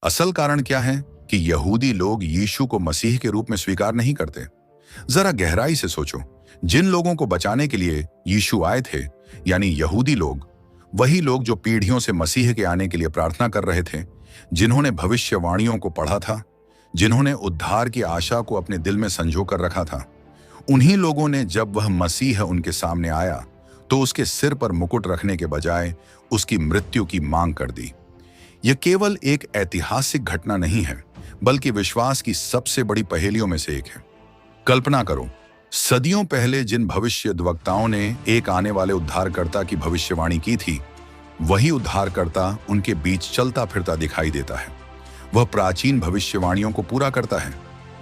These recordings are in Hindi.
असल कारण क्या है कि यहूदी लोग यीशु को मसीह के रूप में स्वीकार नहीं करते। जरा गहराई से सोचो, जिन लोगों को बचाने के लिए यीशु आए थे, यानी यहूदी लोग, वही लोग जो पीढ़ियों से मसीह के आने के लिए प्रार्थना कर रहे थे, जिन्होंने भविष्यवाणियों को पढ़ा था, जिन्होंने उद्धार की आशा को अपने दिल में संजो कर रखा था, उन्हीं लोगों ने जब वह मसीह उनके सामने आया तो उसके सिर पर मुकुट रखने के बजाय उसकी मृत्यु की मांग कर दी। यह केवल एक ऐतिहासिक घटना नहीं है, बल्कि विश्वास की सबसे बड़ी पहेलियों में से एक है। कल्पना करो, सदियों पहले जिन भविष्यद्वक्ताओं ने एक आने वाले उद्धारकर्ता की भविष्यवाणी की थी, वही उद्धारकर्ता उनके बीच चलता फिरता दिखाई देता है। वह प्राचीन भविष्यवाणियों को पूरा करता है,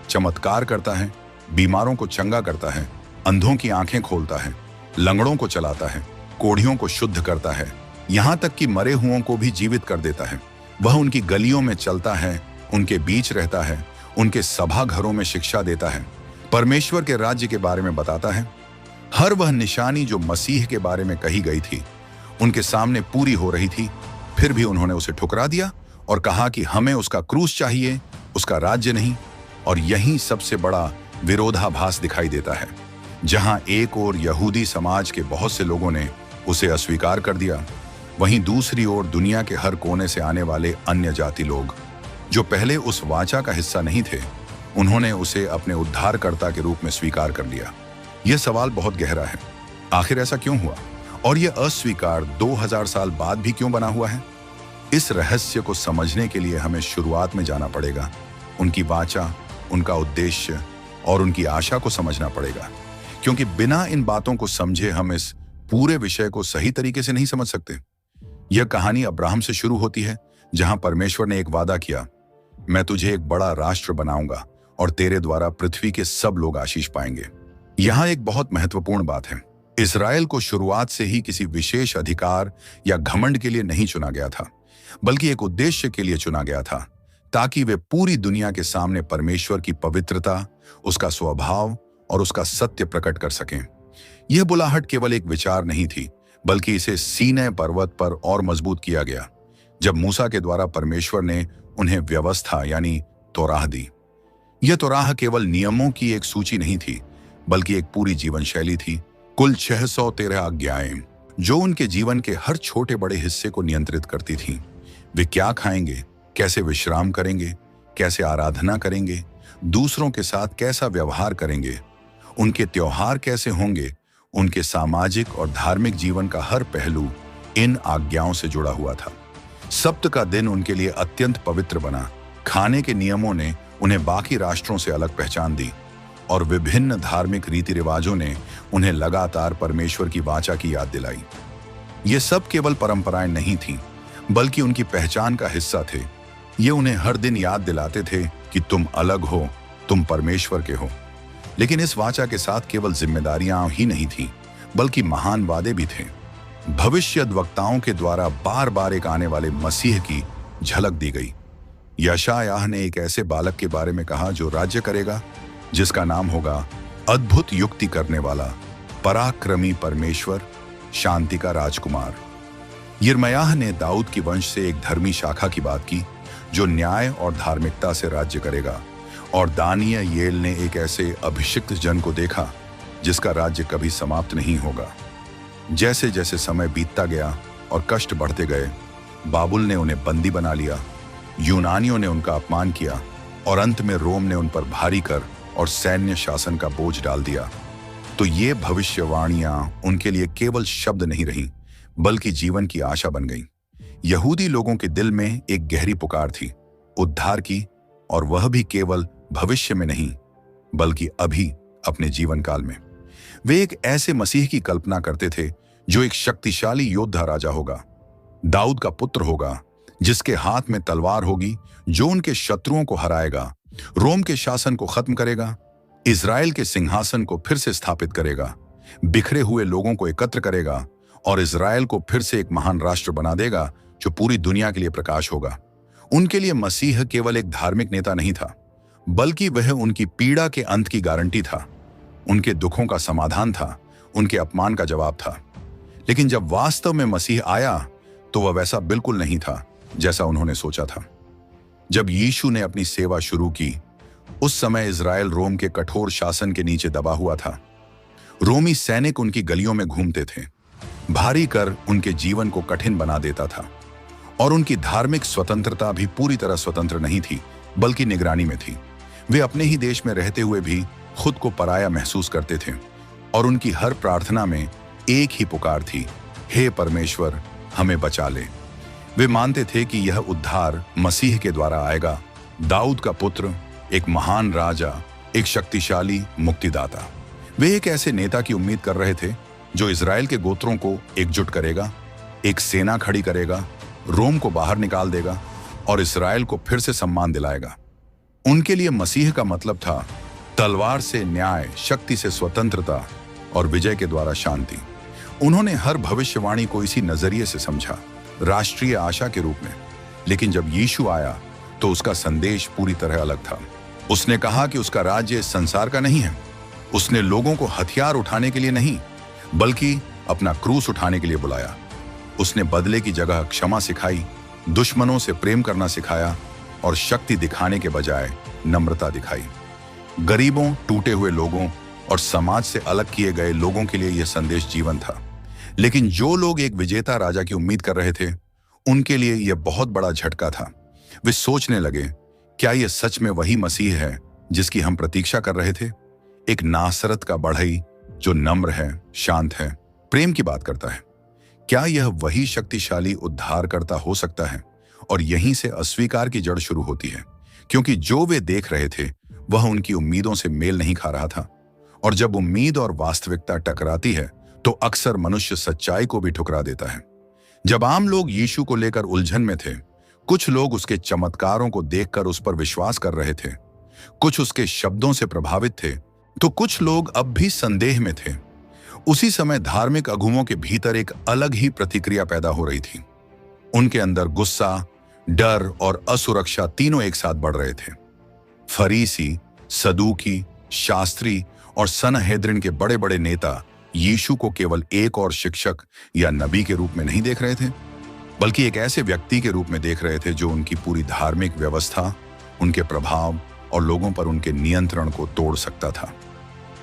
चमत्कार करता है, बीमारों को चंगा करता है, अंधों की आंखें खोलता है, लंगड़ों को चलाता है, कोढ़ियों को शुद्ध करता है, यहां तक कि मरे हुओं को भी जीवित कर देता है। वह उनकी गलियों में चलता है, उनके बीच रहता है, उनके सभा घरों में शिक्षा देता है, परमेश्वर के राज्य के बारे में बताता है। हर वह निशानी जो मसीह के बारे में कही गई थी उनके सामने पूरी हो रही थी, फिर भी उन्होंने उसे ठुकरा दिया और कहा कि हमें उसका क्रूस चाहिए, उसका राज्य नहीं। और यही सबसे बड़ा विरोधाभास दिखाई देता है, जहां एक ओर यहूदी समाज के बहुत से लोगों ने उसे अस्वीकार कर दिया, वहीं दूसरी ओर दुनिया के हर कोने से आने वाले अन्य जाति लोग, जो पहले उस वाचा का हिस्सा नहीं थे, उन्होंने उसे अपने उद्धारकर्ता के रूप में स्वीकार कर लिया। यह सवाल बहुत गहरा है, आखिर ऐसा क्यों हुआ और यह अस्वीकार 2000 साल बाद भी क्यों बना हुआ है? इस रहस्य को समझने के लिए हमें शुरुआत में जाना पड़ेगा, उनकी वाचा, उनका उद्देश्य और उनकी आशा को समझना पड़ेगा, क्योंकि बिना इन बातों को समझे हम इस पूरे विषय को सही तरीके से नहीं समझ सकते। यह कहानी अब्राहम से शुरू होती है, जहां परमेश्वर ने एक वादा किया, मैं तुझे एक बड़ा राष्ट्र बनाऊंगा और तेरे द्वारा पृथ्वी के सब लोग आशीष पाएंगे। यहां एक बहुत महत्वपूर्ण बात है, इस्राएल को शुरुआत से ही किसी विशेष अधिकार या घमंड के लिए नहीं चुना गया था, बल्कि एक उद्देश्य के लिए चुना गया था, ताकि वे पूरी दुनिया के सामने परमेश्वर की पवित्रता, उसका स्वभाव और उसका सत्य प्रकट कर सकें। यह बुलाहट केवल एक विचार नहीं थी, बल्कि इसे सीनै पर्वत पर और मजबूत किया गया, जब मूसा के द्वारा परमेश्वर ने उन्हें व्यवस्था यानी तौराह दी। यह तौराह केवल नियमों की एक सूची नहीं थी, बल्कि एक पूरी जीवन शैली थी, कुल 613 आज्ञाएं, जो उनके जीवन के हर छोटे बड़े हिस्से को नियंत्रित करती थीं। वे क्या खाएंगे, कैसे विश्राम करेंगे, कैसे आराधना करेंगे, दूसरों के साथ कैसा व्यवहार करेंगे, उनके त्योहार कैसे होंगे, उनके सामाजिक और धार्मिक जीवन का हर पहलू इन आज्ञाओं से जुड़ा हुआ था। सब्त का दिन उनके लिए अत्यंत पवित्र बना। खाने के नियमों ने उन्हें बाकी राष्ट्रों से अलग पहचान दी और विभिन्न धार्मिक रीति रिवाजों ने उन्हें लगातार परमेश्वर की वाचा की याद दिलाई। ये सब केवल परंपराएं नहीं थीं, बल्कि उनकी पहचान का हिस्सा थे। ये उन्हें हर दिन याद दिलाते थे कि तुम अलग हो, तुम परमेश्वर के हो। लेकिन इस वाचा के साथ केवल जिम्मेदारियां ही नहीं थी, बल्कि महान वादे भी थे। भविष्यद्वक्ताओं के द्वारा बार बार एक आने वाले मसीह की झलक दी गई। यशायाह ने एक ऐसे बालक के बारे में कहा जो राज्य करेगा, जिसका नाम होगा अद्भुत युक्ति करने वाला, पराक्रमी परमेश्वर, शांति का राजकुमार। यिर्मयाह ने दाऊद की वंश से एक धर्मी शाखा की बात की, जो न्याय और धार्मिकता से राज्य करेगा। और दानियेल ने एक ऐसे अभिषिक्त जन को देखा जिसका राज्य कभी समाप्त नहीं होगा। जैसे जैसे समय बीतता गया और कष्ट बढ़ते गए, बाबुल ने उन्हें बंदी बना लिया, यूनानियों ने उनका अपमान किया और अंत में रोम ने उन पर भारी कर और सैन्य शासन का बोझ डाल दिया। तो ये भविष्यवाणियां उनके लिए केवल शब्द नहीं रहीं, बल्कि जीवन की आशा बन गईं। यहूदी लोगों के दिल में एक गहरी पुकार थी, उद्धार की, और वह भी केवल भविष्य में नहीं, बल्कि अभी अपने जीवन काल में। वे एक ऐसे मसीह की कल्पना करते थे जो एक शक्तिशाली योद्धा राजा होगा, दाऊद का पुत्र होगा, जिसके हाथ में तलवार होगी, जो उनके शत्रुओं को हराएगा, रोम के शासन को खत्म करेगा, इजराइल के सिंहासन को फिर से स्थापित करेगा, बिखरे हुए लोगों को एकत्र करेगा और इजराइल को फिर से एक महान राष्ट्र बना देगा जो पूरी दुनिया के लिए प्रकाश होगा। उनके लिए मसीह केवल एक धार्मिक नेता नहीं था, बल्कि वह उनकी पीड़ा के अंत की गारंटी था, उनके दुखों का समाधान था, उनके अपमान का जवाब था। लेकिन जब वास्तव में मसीह आया तो वह वैसा बिल्कुल नहीं था जैसा उन्होंने सोचा था। जब यीशु ने अपनी सेवा शुरू की, उस समय इज़राइल रोम के कठोर शासन के नीचे दबा हुआ था। रोमी सैनिक उनकी गलियों में घूमते थे। भारी कर उनके जीवन को कठिन बना देता था और उनकी धार्मिक स्वतंत्रता भी पूरी तरह स्वतंत्र नहीं थी, बल्कि निगरानी में थी। वे अपने ही देश में रहते हुए भी खुद को पराया महसूस करते थे और उनकी हर प्रार्थना में एक ही पुकार थी, हे परमेश्वर, हमें बचा ले। वे मानते थे कि यह उद्धार मसीह के द्वारा आएगा, दाऊद का पुत्र, एक महान राजा, एक शक्तिशाली मुक्तिदाता। वे एक ऐसे नेता की उम्मीद कर रहे थे जो इज़राइल के गोत्रों को एकजुट करेगा, एक सेना खड़ी करेगा, रोम को बाहर निकाल देगा और इज़राइल को फिर से सम्मान दिलाएगा। उनके लिए मसीह का मतलब था तलवार से न्याय, शक्ति से स्वतंत्रता और विजय के द्वारा शांति। उन्होंने हर भविष्यवाणी को इसी नजरिए से समझा, राष्ट्रीय आशा के रूप में। लेकिन जब यीशु आया तो उसका संदेश पूरी तरह अलग था। उसने कहा कि उसका राज्य इस संसार का नहीं है। उसने लोगों को हथियार उठाने के लिए नहीं, बल्कि अपना क्रूस उठाने के लिए बुलाया। उसने बदले की जगह क्षमा सिखाई, दुश्मनों से प्रेम करना सिखाया और शक्ति दिखाने के बजाय नम्रता दिखाई। गरीबों, टूटे हुए लोगों और समाज से अलग किए गए लोगों के लिए यह संदेश जीवन था। लेकिन जो लोग एक विजेता राजा की उम्मीद कर रहे थे, उनके लिए यह बहुत बड़ा झटका था। वे सोचने लगे, क्या यह सच में वही मसीह है जिसकी हम प्रतीक्षा कर रहे थे? एक नासरत का बढ़ई जो नम्र है, शांत है, प्रेम की बात करता है। क्या यह वही शक्तिशाली उद्धारकर्ता हो सकता है? और यहीं से अस्वीकार की जड़ शुरू होती है, क्योंकि जो वे देख रहे थे वह उनकी उम्मीदों से मेल नहीं खा रहा था। और जब उम्मीद और वास्तविकता टकराती है तो अक्सर मनुष्य सच्चाई को भी ठुकरा देता है। जब आम लोग यीशु को लेकर उलझन में थे, कुछ लोग उसके चमत्कारों को देखकर उस पर विश्वास कर रहे थे, कुछ उसके शब्दों से प्रभावित थे, तो कुछ लोग अब भी संदेह में थे। उसी समय धार्मिक अगुवों के भीतर एक अलग ही प्रतिक्रिया पैदा हो रही थी। उनके अंदर गुस्सा, डर और असुरक्षा तीनों एक साथ बढ़ रहे थे। फरीसी, सदूकी, शास्त्री और सनहेद्रिन के बड़े बड़े नेता यीशु को केवल एक और शिक्षक या नबी के रूप में नहीं देख रहे थे, बल्कि एक ऐसे व्यक्ति के रूप में देख रहे थे जो उनकी पूरी धार्मिक व्यवस्था, उनके प्रभाव और लोगों पर उनके नियंत्रण को तोड़ सकता था।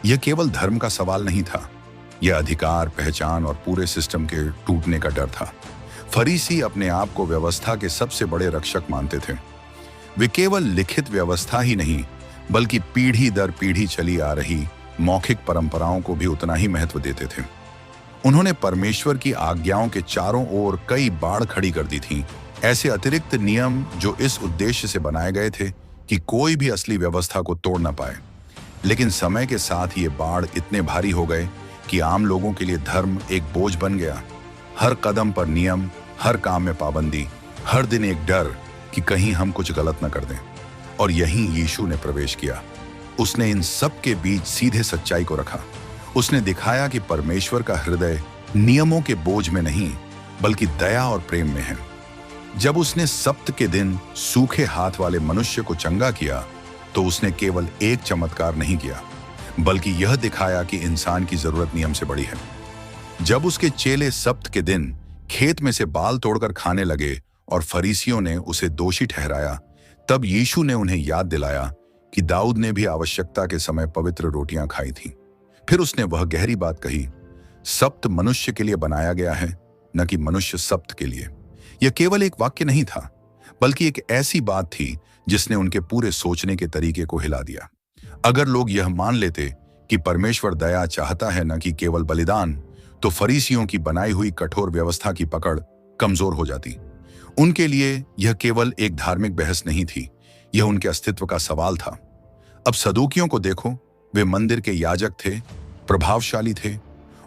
यह केवल धर्म का सवाल नहीं था, यह अधिकार, पहचान और पूरे सिस्टम के टूटने का डर था। फरीसी अपने आप को व्यवस्था के सबसे बड़े रक्षक मानते थे। वे केवल लिखित व्यवस्था ही नहीं, बल्कि पीढ़ी दर पीढ़ी चली आ रही मौखिक परंपराओं को भी उतना ही महत्व देते थे। उन्होंने परमेश्वर की आज्ञाओं के चारों ओर कई बाड़ खड़ी कर दी थी, ऐसे अतिरिक्त नियम जो इस उद्देश्य से बनाए गए थे कि कोई भी असली व्यवस्था को तोड़ ना पाए। लेकिन समय के साथ ये बाड़ इतने भारी हो गए कि आम लोगों के लिए धर्म एक बोझ बन गया। हर कदम पर नियम, हर काम में पाबंदी, हर दिन एक डर कि कहीं हम कुछ गलत न कर दें। और यहीं यीशु ने प्रवेश किया। उसने इन सब के बीच सीधे सच्चाई को रखा। उसने दिखाया कि परमेश्वर का हृदय नियमों के बोझ में नहीं, बल्कि दया और प्रेम में है। जब उसने सब्त के दिन सूखे हाथ वाले मनुष्य को चंगा किया, तो उसने केवल एक चमत्कार नहीं किया, बल्कि यह दिखाया कि इंसान की जरूरत नियम से बड़ी है। जब उसके चेले सब्त के दिन खेत में से बाल तोड़कर खाने लगे और फरीसियों ने उसे दोषी ठहराया, तब यीशु ने उन्हें याद दिलाया कि दाऊद ने भी आवश्यकता के समय पवित्र रोटियां खाई थी। फिर उसने वह गहरी बात कही, सब्त मनुष्य के लिए बनाया गया है, न कि मनुष्य सब्त के लिए। यह केवल एक वाक्य नहीं था, बल्कि एक ऐसी बात थी जिसने उनके पूरे सोचने के तरीके को हिला दिया। अगर लोग यह मान लेते कि परमेश्वर दया चाहता है, न कि केवल बलिदान, तो फरीसियों की बनाई हुई कठोर व्यवस्था की पकड़ कमजोर हो जाती। उनके लिए यह केवल एक धार्मिक बहस नहीं थी, यह उनके अस्तित्व का सवाल था। अब सदूकियों को देखो, वे मंदिर के याजक थे, प्रभावशाली थे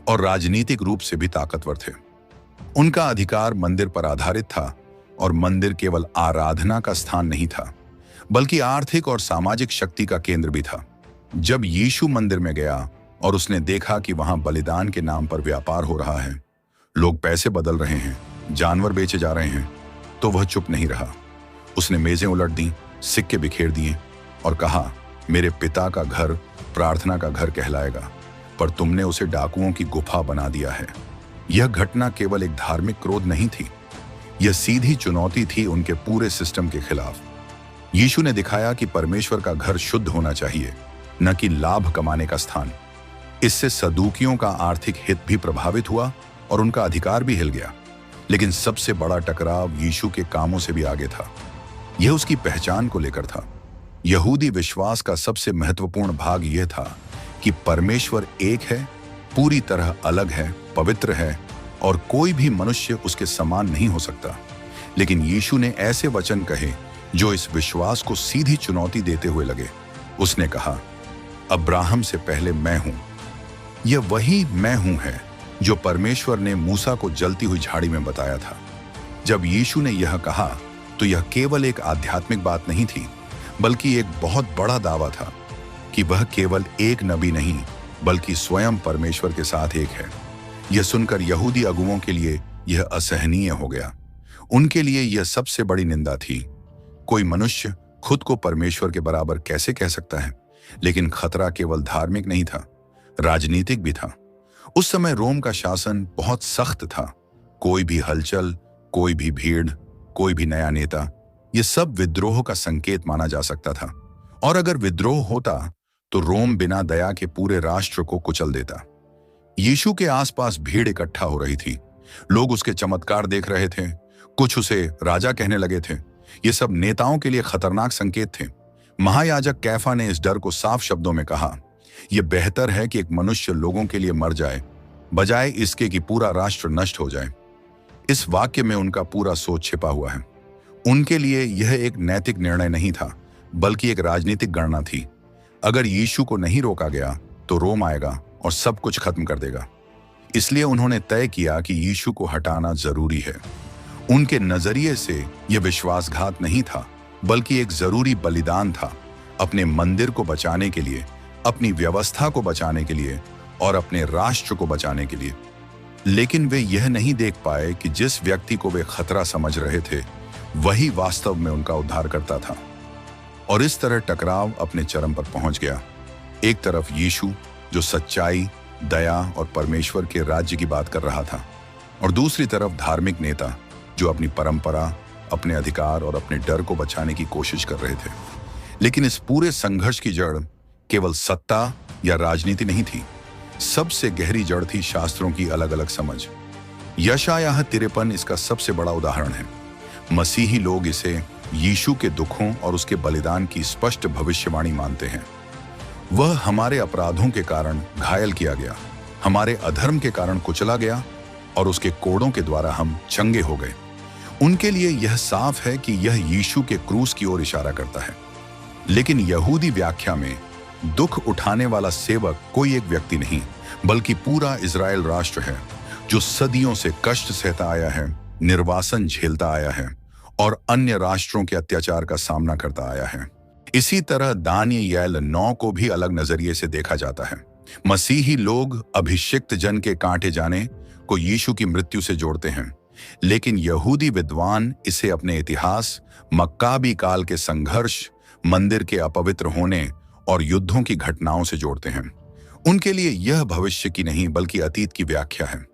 और राजनीतिक रूप से भी ताकतवर थे। उनका अधिकार मंदिर पर आधारित था और मंदिर केवल आराधना का स्थान नहीं था, बल्कि आर्थिक और सामाजिक शक्ति का केंद्र भी था। जब यीशु मंदिर में गया और उसने देखा कि वहां बलिदान के नाम पर व्यापार हो रहा है, लोग पैसे बदल रहे हैं, जानवर बेचे जा रहे हैं, तो वह चुप नहीं रहा। उसने मेजें उलट दी, सिक्के बिखेर दिए और कहा, मेरे पिता का घर प्रार्थना का घर कहलाएगा, पर तुमने उसे डाकुओं की गुफा बना दिया है। यह घटना केवल एक धार्मिक क्रोध नहीं थी, यह सीधी चुनौती थी उनके पूरे सिस्टम के खिलाफ। यीशु ने दिखाया कि परमेश्वर का घर शुद्ध होना चाहिए, न कि लाभ कमाने का स्थान। इससे सदूकियों का आर्थिक हित भी प्रभावित हुआ और उनका अधिकार भी हिल गया। लेकिन सबसे बड़ा टकराव यीशु के कामों से भी आगे था। यह उसकी पहचान को लेकर था। यहूदी विश्वास का सबसे महत्वपूर्ण भाग यह था कि परमेश्वर एक है, पूरी तरह अलग है, पवित्र है और कोई भी मनुष्य उसके समान नहीं हो सकता। लेकिन यीशु ने ऐसे वचन कहे जो इस विश्वास को सीधी चुनौती देते हुए लगे। उसने कहा, अब्राहम से पहले मैं हूं। यह वही मैं हूं है जो परमेश्वर ने मूसा को जलती हुई झाड़ी में बताया था। जब यीशु ने यह कहा तो यह केवल एक आध्यात्मिक बात नहीं थी, बल्कि एक बहुत बड़ा दावा था कि वह केवल एक नबी नहीं बल्कि स्वयं परमेश्वर के साथ एक है। यह सुनकर यहूदी अगुओं के लिए यह असहनीय हो गया। उनके लिए यह सबसे बड़ी निंदा थी। कोई मनुष्य खुद को परमेश्वर के बराबर कैसे कह सकता है? लेकिन खतरा केवल धार्मिक नहीं था, राजनीतिक भी था। उस समय रोम का शासन बहुत सख्त था। कोई भी हलचल, कोई भी भीड़, कोई भी नया नेता, यह सब विद्रोह का संकेत माना जा सकता था। और अगर विद्रोह होता तो रोम बिना दया के पूरे राष्ट्र को कुचल देता। यीशु के आसपास भीड़ इकट्ठा हो रही थी। लोग उसके चमत्कार देख रहे थे, कुछ उसे राजा कहने लगे थे। ये सब नेताओं के लिए खतरनाक संकेत थे। महायाजक कैफा ने इस डर को साफ शब्दों में कहा, यह बेहतर है कि एक मनुष्य लोगों के लिए मर जाए बजाय इसके कि पूरा राष्ट्र नष्ट हो जाए। इस वाक्य में उनका पूरा सोच छिपा हुआ है। उनके लिए यह एक नैतिक निर्णय नहीं था, बल्कि एक राजनीतिक गणना थी। अगर यीशु को नहीं रोका गया तो रोम आएगा और सब कुछ खत्म कर देगा। इसलिए उन्होंने तय किया कि यीशु को हटाना जरूरी है। उनके नजरिए से यह विश्वासघात नहीं था, बल्कि एक जरूरी बलिदान था, अपने मंदिर को बचाने के लिए, अपनी व्यवस्था को बचाने के लिए और अपने राष्ट्र को बचाने के लिए। लेकिन वे यह नहीं देख पाए कि जिस व्यक्ति को वे खतरा समझ रहे थे वही वास्तव में उनका उद्धार करता था। और इस तरह टकराव अपने चरम पर पहुंच गया। एक तरफ यीशु जो सच्चाई, दया और परमेश्वर के राज्य की बात कर रहा था, और दूसरी तरफ धार्मिक नेता जो अपनी परंपरा, अपने अधिकार और अपने डर को बचाने की कोशिश कर रहे थे। लेकिन इस पूरे संघर्ष की जड़ केवल सत्ता या राजनीति नहीं थी। सबसे गहरी जड़ थी शास्त्रों की अलग अलग समझ। यशायाह 53 इसका सबसे बड़ा उदाहरण है। मसीही लोग इसे यीशु के दुखों और उसके बलिदान की स्पष्ट भविष्यवाणी मानते हैं। वह हमारे अपराधों के कारण घायल किया गया, हमारे अधर्म के कारण कुचला गया और उसके कोड़ों के द्वारा हम चंगे हो गए। उनके लिए यह साफ है कि यह यीशु के क्रूस की ओर इशारा करता है। लेकिन यहूदी व्याख्या में दुख उठाने वाला सेवक कोई एक व्यक्ति नहीं, बल्कि पूरा इज़राइल राष्ट्र है जो सदियों से कष्ट सहता आया है, निर्वासन झेलता आया है और अन्य राष्ट्रों के अत्याचार का सामना करता आया है। इसी तरह दानियेल 9 को भी अलग नजरिए से देखा जाता है। मसीही लोग अभिषिक्त जन के काटे जाने को यीशु की मृत्यु से जोड़ते हैं, लेकिन यहूदी विद्वान इसे अपने इतिहास, मक्काबी काल के संघर्ष, मंदिर के अपवित्र होने और युद्धों की घटनाओं से जोड़ते हैं। उनके लिए यह भविष्य की नहीं बल्कि अतीत की व्याख्या है।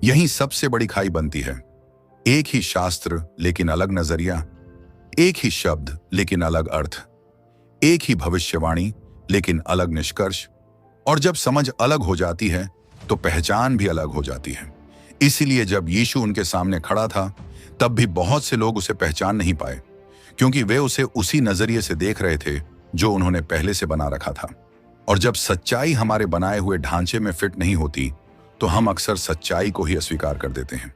यही सबसे बड़ी खाई बनती है। एक ही शास्त्र लेकिन अलग नजरिया, एक ही शब्द लेकिन अलग अर्थ, एक ही भविष्यवाणी लेकिन अलग निष्कर्ष। और जब समझ अलग हो जाती है तो पहचान भी अलग हो जाती है। इसीलिए जब यीशु उनके सामने खड़ा था तब भी बहुत से लोग उसे पहचान नहीं पाए, क्योंकि वे उसे उसी नजरिए से देख रहे थे जो उन्होंने पहले से बना रखा था। और जब सच्चाई हमारे बनाए हुए ढांचे में फिट नहीं होती तो हम अक्सर सच्चाई को ही अस्वीकार कर देते हैं।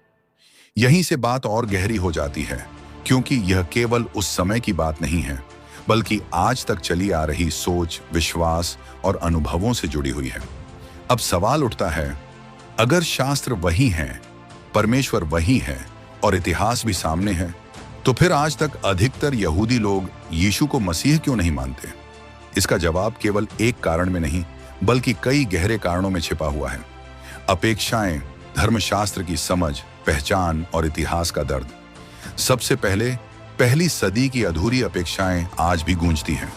यहीं से बात और गहरी हो जाती है, क्योंकि यह केवल उस समय की बात नहीं है, बल्कि आज तक चली आ रही सोच, विश्वास और अनुभवों से जुड़ी हुई है। अब सवाल उठता है, अगर शास्त्र वही है, परमेश्वर वही है और इतिहास भी सामने है, तो फिर आज तक अधिकतर यहूदी लोग यीशु को मसीह क्यों नहीं मानते? इसका जवाब केवल एक कारण में नहीं बल्कि कई गहरे कारणों में छिपा हुआ है। अपेक्षाएं, धर्मशास्त्र की समझ, पहचान और इतिहास का दर्द। सबसे पहले पहली सदी की अधूरी अपेक्षाएं आज भी गूंजती हैं।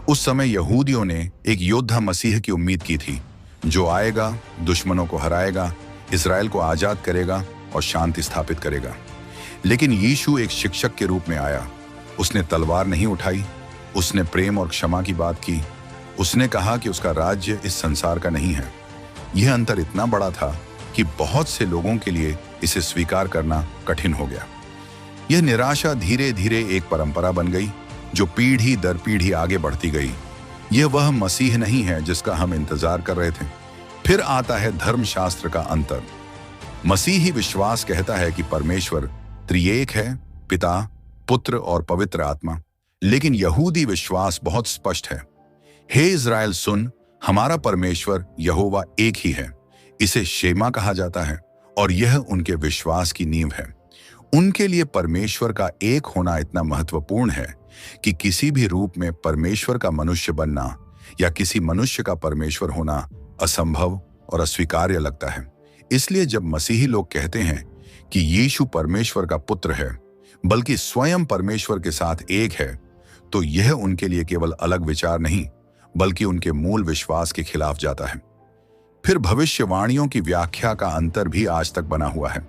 उस समय यहूदियों ने एक योद्धा मसीह की उम्मीद की थी, जो आएगा, दुश्मनों को हराएगा, इज़राइल को आजाद करेगा और शांति स्थापित करेगा। लेकिन यीशु एक शिक्षक के रूप में आया। उसने तलवार नहीं उठाई, उसने प्रेम और क्षमा की बात की। उसने कहा कि उसका राज्य इस संसार का नहीं है। यह अंतर इतना बड़ा था कि बहुत से लोगों के लिए इसे स्वीकार करना कठिन हो गया। यह निराशा धीरे धीरे एक परंपरा बन गई जो पीढ़ी दर पीढ़ी आगे बढ़ती गई। यह वह मसीह नहीं है जिसका हम इंतजार कर रहे थे। फिर आता है धर्मशास्त्र का अंतर। मसीही विश्वास कहता है कि परमेश्वर त्रिएक है, पिता, पुत्र और पवित्र आत्मा। लेकिन यहूदी विश्वास बहुत स्पष्ट है। हे इज़राइल सुन, हमारा परमेश्वर यहोवा एक ही है। इसे शेमा कहा जाता है और यह उनके विश्वास की नींव है। उनके लिए परमेश्वर का एक होना इतना महत्वपूर्ण है कि किसी भी रूप में परमेश्वर का मनुष्य बनना या किसी मनुष्य का परमेश्वर होना असंभव और अस्वीकार्य लगता है। इसलिए जब मसीही लोग कहते हैं कि यीशु परमेश्वर का पुत्र है, बल्कि स्वयं परमेश्वर के साथ एक है, तो यह उनके लिए केवल अलग विचार नहीं, बल्कि उनके मूल विश्वास के खिलाफ जाता है। फिर भविष्यवाणियों की व्याख्या का अंतर भी आज तक बना हुआ है।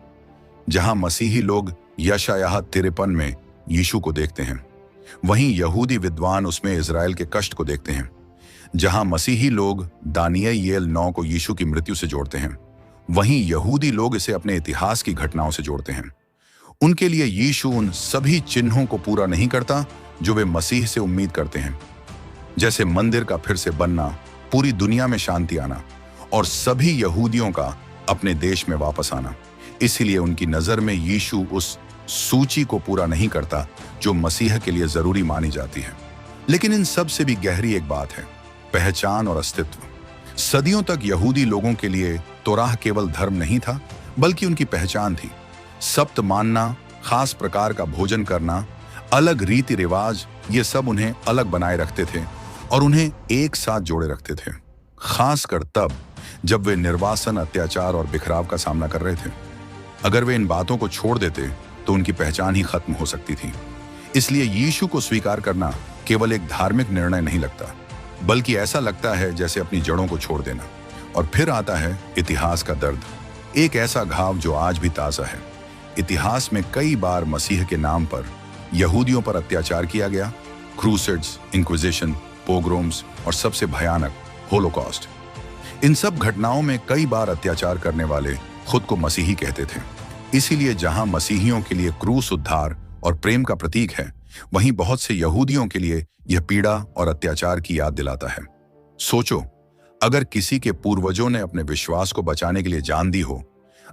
जहां मसीही लोग यशायाह 53 में यीशु को देखते हैं, वहीं यहूदी विद्वान उसमें इज़राइल के कष्ट को देखते हैं। जहां मसीही लोग दानियेल 9 को यीशु की मृत्यु से जोड़ते हैं, वहीं यहूदी लोग इसे अपने इतिहास की घटनाओं से जोड़ते हैं। उनके लिए यीशु उन सभी चिन्हों को पूरा नहीं करता जो वे मसीह से उम्मीद करते हैं, जैसे मंदिर का फिर से बनना, पूरी दुनिया में शांति आना और सभी यहूदियों का अपने देश में वापस आना। इसलिए उनकी नजर में यीशु उस सूची को पूरा नहीं करता जो मसीह के लिए जरूरी मानी जाती है। लेकिन इन सब से भी गहरी एक बात है, पहचान और अस्तित्व। सदियों तक यहूदी लोगों के लिए तोराह केवल धर्म नहीं था, बल्कि उनकी पहचान थी। सब्त मानना, खास प्रकार का भोजन करना, अलग रीति रिवाज, ये सब उन्हें अलग बनाए रखते थे और उन्हें एक साथ जोड़े रखते थे, खासकर तब जब वे निर्वासन, अत्याचार और बिखराव का सामना कर रहे थे। अगर वे इन बातों को छोड़ देते तो उनकी पहचान ही खत्म हो सकती थी। इसलिए यीशु को स्वीकार करना केवल एक धार्मिक निर्णय नहीं लगता, बल्कि ऐसा लगता है जैसे अपनी जड़ों को छोड़ देना। और फिर आता है इतिहास का दर्द, एक ऐसा घाव जो आज भी ताज़ा है। इतिहास में कई बार मसीह के नाम पर यहूदियों पर अत्याचार किया गया, क्रूसेड्स, इंक्विजिशन, पोग्रोम्स और सबसे भयानक होलोकॉस्ट। इन सब घटनाओं में कई बार अत्याचार करने वाले खुद को मसीही कहते थे। इसीलिए जहां मसीहियों के लिए क्रूस उद्धार और प्रेम का प्रतीक है, वहीं बहुत से यहूदियों के लिए यह पीड़ा और अत्याचार की याद दिलाता है। सोचो, अगर किसी के पूर्वजों ने अपने विश्वास को बचाने के लिए जान दी हो,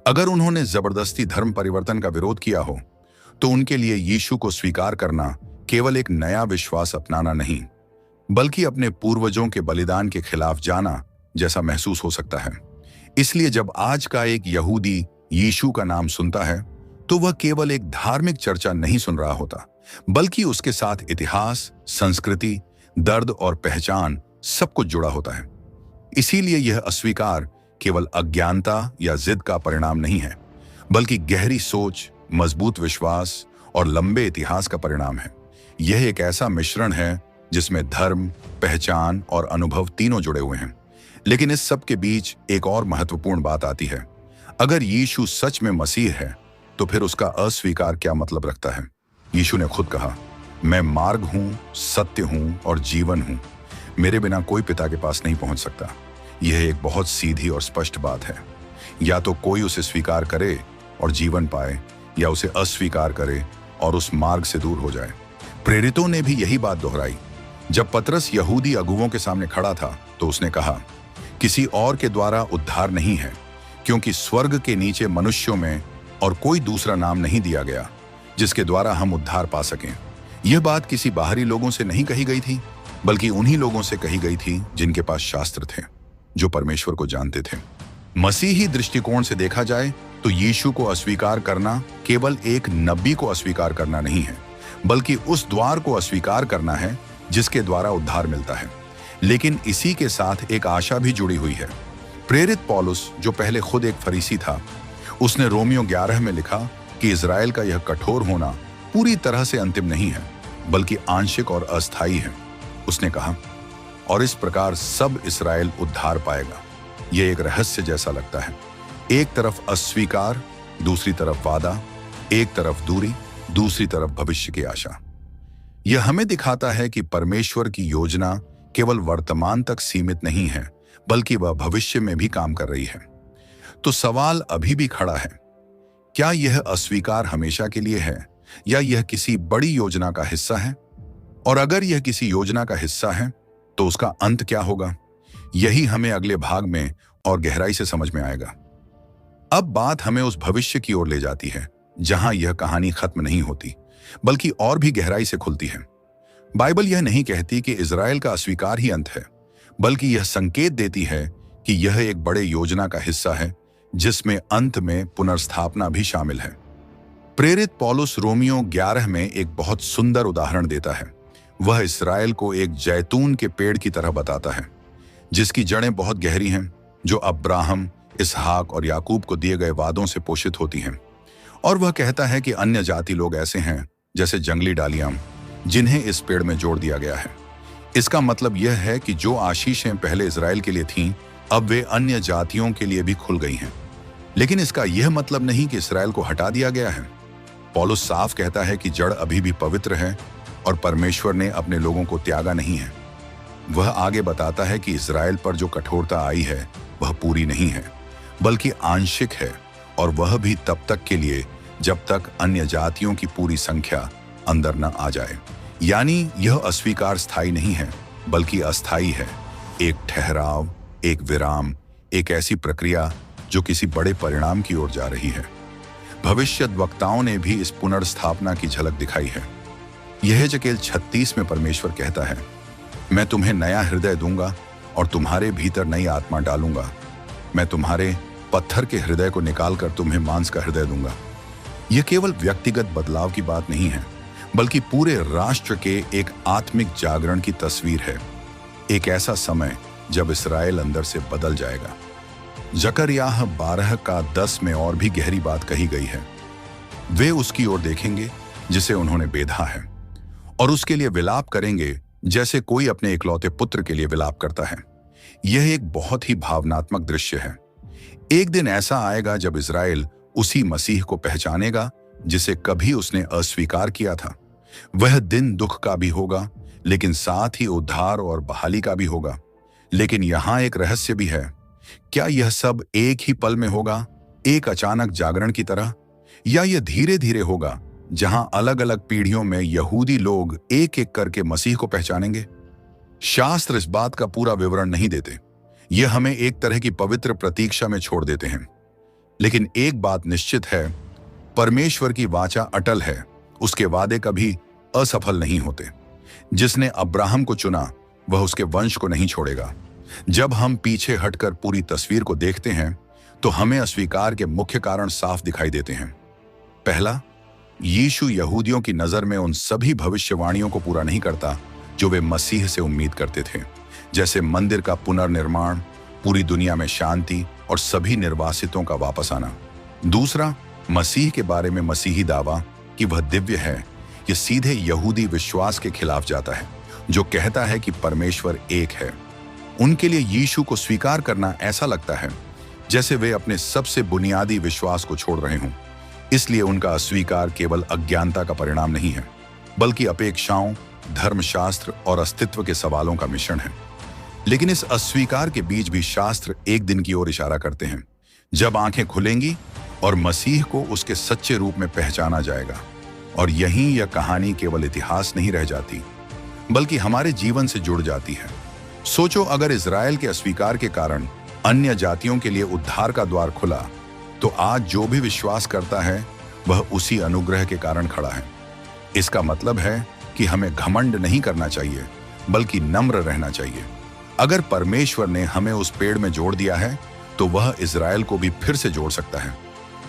अगर उन्होंने जबरदस्ती धर्म परिवर्तन का विरोध किया हो, तो उनके लिए यीशु को स्वीकार करना केवल एक नया विश्वास अपनाना नहीं, बल्कि अपने पूर्वजों के बलिदान के खिलाफ जाना जैसा महसूस हो सकता है। इसलिए जब आज का एक यहूदी यीशु का नाम सुनता है, तो वह केवल एक धार्मिक चर्चा नहीं सुन रहा होता, बल्कि उसके साथ इतिहास, संस्कृति, दर्द और पहचान सब कुछ जुड़ा होता है। इसीलिए यह अस्वीकार केवल अज्ञानता या जिद का परिणाम नहीं है, बल्कि गहरी सोच, मजबूत विश्वास और लंबे इतिहास का परिणाम है। यह एक ऐसा मिश्रण है जिसमें धर्म, पहचान और अनुभव तीनों जुड़े हुए हैं। लेकिन इस सब के बीच एक और महत्वपूर्ण बात आती है। अगर यीशु सच में मसीह है, तो फिर उसका अस्वीकार क्या मतलब रखता है? यीशु ने खुद कहा, मैं मार्ग हूं, सत्य हूं और जीवन हूं। मेरे बिना कोई पिता के पास नहीं पहुंच सकता। यह एक बहुत सीधी और स्पष्ट बात है। या तो कोई उसे स्वीकार करे और जीवन पाए, या उसे अस्वीकार करे और उस मार्ग से दूर हो जाए। प्रेरितों ने भी यही बात दोहराई। जब पतरस यहूदी अगुवों के सामने खड़ा था, तो उसने कहा, किसी और के द्वारा उद्धार नहीं है, क्योंकि स्वर्ग के नीचे मनुष्यों में और कोई दूसरा नाम नहीं दिया गया जिसके द्वारा हम उद्धार पा सकें। यह बात किसी बाहरी लोगों से नहीं कही गई थी, बल्कि उन्हीं लोगों से कही गई थी जिनके पास शास्त्र थे, जो परमेश्वर को जानते थे। मसीही दृष्टिकोण से देखा जाए तो यीशु को अस्वीकार करना केवल एक नबी को अस्वीकार करना नहीं है, बल्कि उस द्वार को अस्वीकार करना है जिसके द्वारा उद्धार मिलता है। लेकिन इसी के साथ एक आशा भी जुड़ी हुई है। प्रेरित पौलुस, जो पहले खुद एक फरीसी था, उसने रोमियो 11 में लिखा कि इज़राइल का यह कठोर होना पूरी तरह से अंतिम नहीं है, बल्कि आंशिक और अस्थायी है। उसने कहा, और इस प्रकार सब इस्राएल उद्धार पाएगा। यह एक रहस्य जैसा लगता है। एक तरफ अस्वीकार, दूसरी तरफ वादा, एक तरफ दूरी, दूसरी तरफ भविष्य की आशा। यह हमें दिखाता है कि परमेश्वर की योजना केवल वर्तमान तक सीमित नहीं है, बल्कि वह भविष्य में भी काम कर रही है। तो सवाल अभी भी खड़ा है, क्या यह अस्वीकार हमेशा के लिए है या यह किसी बड़ी योजना का हिस्सा है? और अगर यह किसी योजना का हिस्सा है तो उसका अंत क्या होगा? यही हमें अगले भाग में और गहराई से समझ में आएगा। अब बात हमें उस भविष्य की ओर ले जाती है जहां यह कहानी खत्म नहीं होती, बल्कि और भी गहराई से खुलती है। बाइबल यह नहीं कहती कि इज़राइल का अस्वीकार ही अंत है, बल्कि यह संकेत देती है कि यह एक बड़े योजना का हिस्सा है जिसमें अंत में पुनर्स्थापना भी शामिल है। प्रेरित पौलुस रोमियो 11 में एक बहुत सुंदर उदाहरण देता है। वह इस्राएल को एक जैतून के पेड़ की तरह बताता है जिसकी जड़ें बहुत गहरी हैं, जो अब्राहम, इसहाक और याकूब को दिए गए वादों से पोषित होती हैं। और वह कहता है कि अन्य जाति लोग ऐसे हैं जैसे जंगली डालियां, जिन्हें इस पेड़ में जोड़ दिया गया है। इसका मतलब यह है कि जो आशीषें पहले इज़राइल के लिए थीं, अब वे अन्य जातियों के लिए भी खुल गई हैं। लेकिन इसका यह मतलब नहीं कि इस्राएल को हटा दिया गया है। पौलुस साफ कहता है कि जड़ अभी भी पवित्र है और परमेश्वर ने अपने लोगों को त्यागा नहीं है। वह आगे बताता है कि इज़राइल पर जो कठोरता आई है वह पूरी नहीं है, बल्कि आंशिक है, और वह भी तब तक के लिए जब तक अन्य जातियों की पूरी संख्या अंदर न आ जाए। यानी यह अस्वीकार स्थायी नहीं है, बल्कि अस्थायी है। एक ठहराव, एक विराम, एक ऐसी प्रक्रिया जो किसी बड़े परिणाम की ओर जा रही है। भविष्यद्वक्ताओं ने भी इस पुनर्स्थापना की झलक दिखाई है। यहेजकेल 36 में परमेश्वर कहता है, मैं तुम्हें नया हृदय दूंगा और तुम्हारे भीतर नई आत्मा डालूंगा। मैं तुम्हारे पत्थर के हृदय को निकालकर तुम्हें मांस का हृदय दूंगा। यह केवल व्यक्तिगत बदलाव की बात नहीं है, बल्कि पूरे राष्ट्र के एक आत्मिक जागरण की तस्वीर है। एक ऐसा समय जब इस्राएल अंदर से बदल जाएगा। जकरयाह 12:10 में और भी गहरी बात कही गई है। वे उसकी ओर देखेंगे जिसे उन्होंने बेधा है, और उसके लिए विलाप करेंगे जैसे कोई अपने इकलौते पुत्र के लिए विलाप करता है। यह एक बहुत ही भावनात्मक दृश्य है। एक दिन ऐसा आएगा जब इज़राइल उसी मसीह को पहचानेगा जिसे कभी उसने अस्वीकार किया था। वह दिन दुख का भी होगा, लेकिन साथ ही उद्धार और बहाली का भी होगा। लेकिन यहां एक रहस्य भी है। क्या यह सब एक ही पल में होगा, एक अचानक जागरण की तरह, या यह धीरे धीरे होगा जहां अलग अलग पीढ़ियों में यहूदी लोग एक एक करके मसीह को पहचानेंगे? शास्त्र इस बात का पूरा विवरण नहीं देते। यह हमें एक तरह की पवित्र प्रतीक्षा में छोड़ देते हैं। लेकिन एक बात निश्चित है, परमेश्वर की वाचा अटल है। उसके वादे कभी असफल नहीं होते। जिसने अब्राहम को चुना वह उसके वंश को नहीं छोड़ेगा। जब हम पीछे हटकर पूरी तस्वीर को देखते हैं तो हमें अस्वीकार के मुख्य कारण साफ दिखाई देते हैं। पहला, यीशु यहूदियों की नजर में उन सभी भविष्यवाणियों को पूरा नहीं करता जो वे मसीह से उम्मीद करते थे, जैसे मंदिर का पुनर्निर्माण, पूरी दुनिया में शांति और सभी निर्वासितों का वापस आना। दूसरा, मसीह के बारे में मसीही दावा कि वह दिव्य है, यह सीधे यहूदी विश्वास के खिलाफ जाता है जो कहता है कि परमेश्वर एक है। उनके लिए यीशु को स्वीकार करना ऐसा लगता है जैसे वे अपने सबसे बुनियादी विश्वास को छोड़ रहे हों। इसलिए उनका अस्वीकार केवल अज्ञानता का परिणाम नहीं है, बल्कि अपेक्षाओं, धर्मशास्त्र और अस्तित्व के सवालों का मिश्रण है। लेकिन इस अस्वीकार के बीच भी शास्त्र एक दिन की ओर इशारा करते हैं जब आंखें खुलेंगी और मसीह को उसके सच्चे रूप में पहचाना जाएगा। और यहीं यह कहानी केवल इतिहास नहीं रह जाती, बल्कि हमारे जीवन से जुड़ जाती है। सोचो, अगर इज़राइल के अस्वीकार के कारण अन्य जातियों के लिए उद्धार का द्वार खुला, तो आज जो भी विश्वास करता है वह उसी अनुग्रह के कारण खड़ा है। इसका मतलब है कि हमें घमंड नहीं करना चाहिए, बल्कि नम्र रहना चाहिए। अगर परमेश्वर ने हमें उस पेड़ में जोड़ दिया है तो वह इज़राइल को भी फिर से जोड़ सकता है।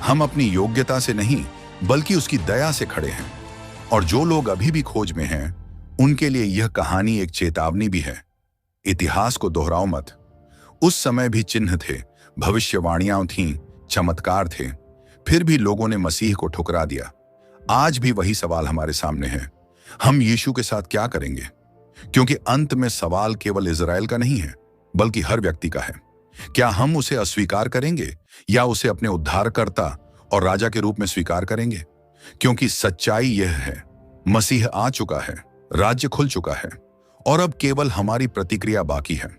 हम अपनी योग्यता से नहीं, बल्कि उसकी दया से खड़े हैं। और जो लोग अभी भी खोज में हैं, उनके लिए यह कहानी एक चेतावनी भी है। इतिहास को दोहराओ मत। उस समय भी चिन्ह थे, भविष्यवाणियां थीं, चमत्कार थे, फिर भी लोगों ने मसीह को ठुकरा दिया। आज भी वही सवाल हमारे सामने है, हम यीशु के साथ क्या करेंगे? क्योंकि अंत में सवाल केवल इज़राइल का नहीं है, बल्कि हर व्यक्ति का है। क्या हम उसे अस्वीकार करेंगे या उसे अपने उद्धारकर्ता और राजा के रूप में स्वीकार करेंगे? क्योंकि सच्चाई यह है, मसीह आ चुका है, राज्य खुल चुका है और अब केवल हमारी प्रतिक्रिया बाकी है।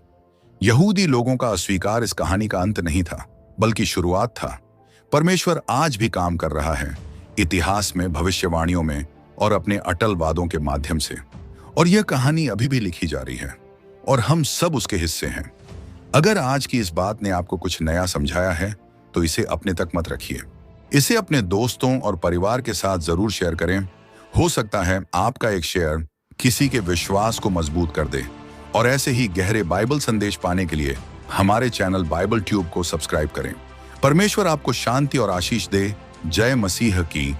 यहूदी लोगों का अस्वीकार इस कहानी का अंत नहीं था, बल्कि शुरुआत था। परमेश्वर आज भी काम कर रहा है, इतिहास में, भविष्यवाणियों में और अपने अटल वादों के माध्यम से। और यह कहानी अभी भी लिखी जा रही है और हम सब उसके हिस्से हैं। अगर आज की इस बात ने आपको कुछ नया समझाया है तो इसे अपने तक मत रखिए। इसे अपने दोस्तों और परिवार के साथ जरूर शेयर करें। हो सकता है आपका एक शेयर किसी के विश्वास को मजबूत कर दे। और ऐसे ही गहरे बाइबल संदेश पाने के लिए हमारे चैनल बाइबल ट्यूब को सब्सक्राइब करें। परमेश्वर आपको शांति और आशीष दे। जय मसीह की।